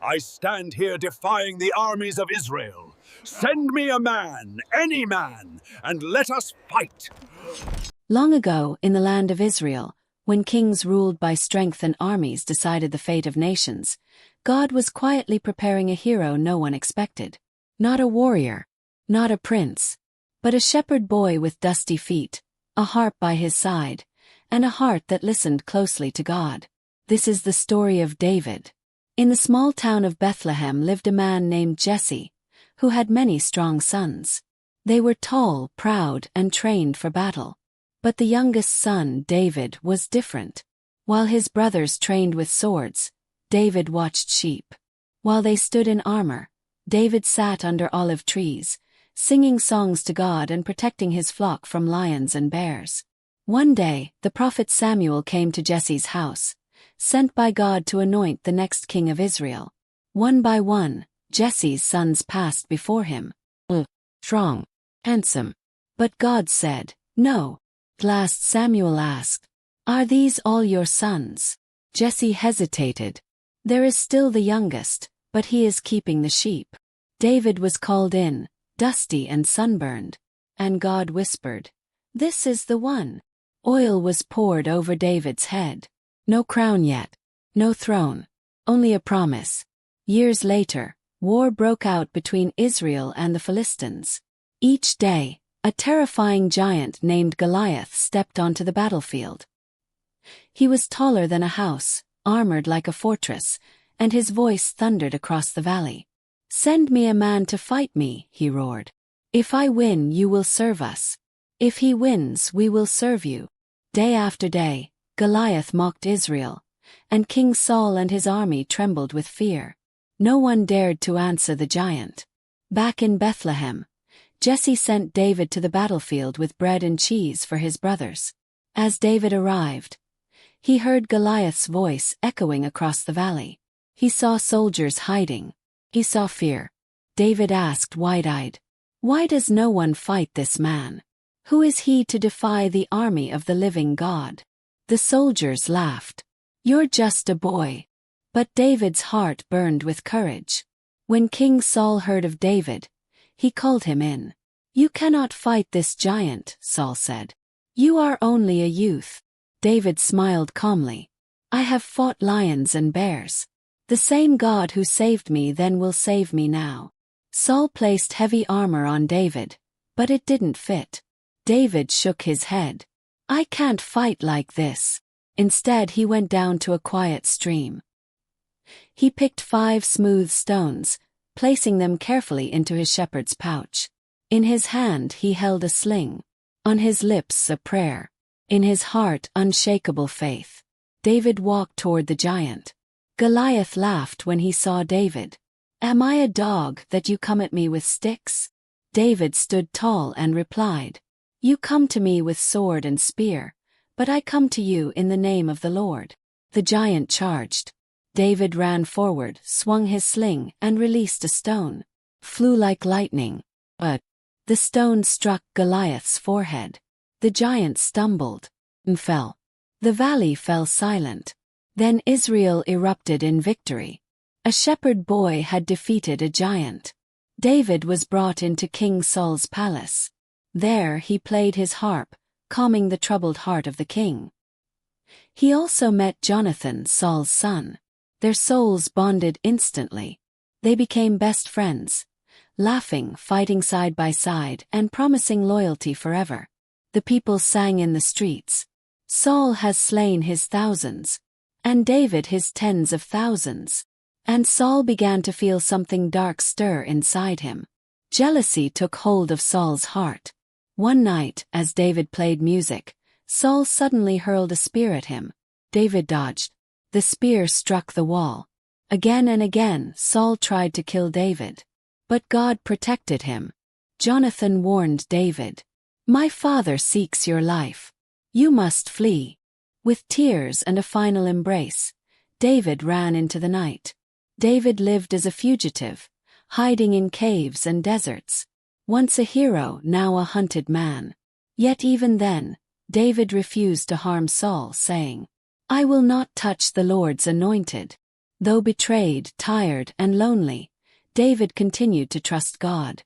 I stand here defying the armies of Israel. Send me a man, any man, and let us fight. Long ago, in the land of Israel, when kings ruled by strength and armies decided the fate of nations, God was quietly preparing a hero no one expected. Not a warrior, not a prince, but a shepherd boy with dusty feet, a harp by his side, and a heart that listened closely to God. This is the story of David. In the small town of Bethlehem lived a man named Jesse, who had many strong sons. They were tall, proud, and trained for battle. But the youngest son, David, was different. While his brothers trained with swords, David watched sheep. While they stood in armor, David sat under olive trees, singing songs to God and protecting his flock from lions and bears. One day, the prophet Samuel came to Jesse's house, sent by God to anoint the next king of Israel. One by one, Jesse's sons passed before him. Strong, handsome. But God said, "No." At last Samuel asked, "Are these all your sons?" Jesse hesitated. "There is still the youngest, but he is keeping the sheep." David was called in, dusty and sunburned. And God whispered, "This is the one." Oil was poured over David's head. No crown yet, no throne, only a promise. Years later, war broke out between Israel and the Philistines. Each day, a terrifying giant named Goliath stepped onto the battlefield. He was taller than a house, armored like a fortress, and his voice thundered across the valley. "Send me a man to fight me," he roared. "If I win, you will serve us. If he wins, we will serve you." Day after day, Goliath mocked Israel, and King Saul and his army trembled with fear. No one dared to answer the giant. Back in Bethlehem, Jesse sent David to the battlefield with bread and cheese for his brothers. As David arrived, he heard Goliath's voice echoing across the valley. He saw soldiers hiding. He saw fear. David asked wide-eyed, "Why does no one fight this man? Who is he to defy the army of the living God?" The soldiers laughed. "You're just a boy." But David's heart burned with courage. When King Saul heard of David, he called him in. "You cannot fight this giant," Saul said. "You are only a youth." David smiled calmly. "I have fought lions and bears. The same God who saved me then will save me now." Saul placed heavy armor on David, but it didn't fit. David shook his head. "I can't fight like this." Instead, he went down to a quiet stream. He picked 5 smooth stones, placing them carefully into his shepherd's pouch. In his hand he held a sling. On his lips a prayer. In his heart unshakable faith. David walked toward the giant. Goliath laughed when he saw David. "Am I a dog that you come at me with sticks?" David stood tall and replied, "You come to me with sword and spear, but I come to you in the name of the Lord." The giant charged. David ran forward, swung his sling, and released a stone. Flew like lightning. But the stone struck Goliath's forehead. The giant stumbled and fell. The valley fell silent. Then Israel erupted in victory. A shepherd boy had defeated a giant. David was brought into King Saul's palace. There he played his harp, calming the troubled heart of the king. He also met Jonathan, Saul's son. Their souls bonded instantly. They became best friends, laughing, fighting side by side, and promising loyalty forever. The people sang in the streets, "Saul has slain his thousands, and David his tens of thousands." And Saul began to feel something dark stir inside him. Jealousy took hold of Saul's heart. One night, as David played music, Saul suddenly hurled a spear at him. David dodged. The spear struck the wall. Again and again, Saul tried to kill David. But God protected him. Jonathan warned David, "My father seeks your life. You must flee." With tears and a final embrace, David ran into the night. David lived as a fugitive, hiding in caves and deserts. Once a hero, now a hunted man. Yet even then, David refused to harm Saul, saying, "I will not touch the Lord's anointed." Though betrayed, tired, and lonely, David continued to trust God.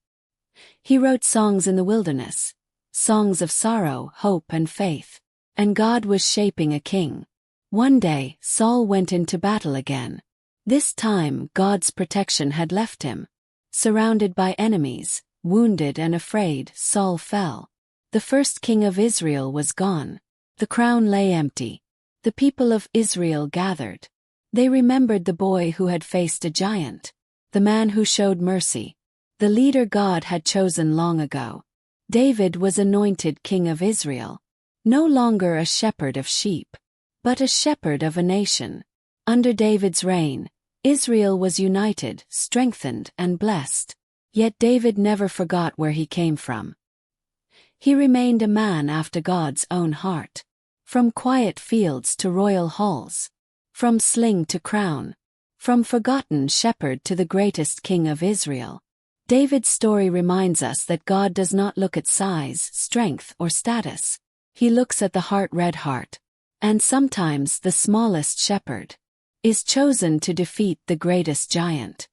He wrote songs in the wilderness, songs of sorrow, hope, and faith. And God was shaping a king. One day, Saul went into battle again. This time, God's protection had left him. Surrounded by enemies, wounded and afraid, Saul fell. The first king of Israel was gone. The crown lay empty. The people of Israel gathered. They remembered the boy who had faced a giant, the man who showed mercy, the leader God had chosen long ago. David was anointed king of Israel, no longer a shepherd of sheep, but a shepherd of a nation. Under David's reign, Israel was united, strengthened, and blessed. Yet David never forgot where he came from. He remained a man after God's own heart. From quiet fields to royal halls, from sling to crown, from forgotten shepherd to the greatest king of Israel. David's story reminds us that God does not look at size, strength, or status. He looks at the red heart. And sometimes the smallest shepherd is chosen to defeat the greatest giant.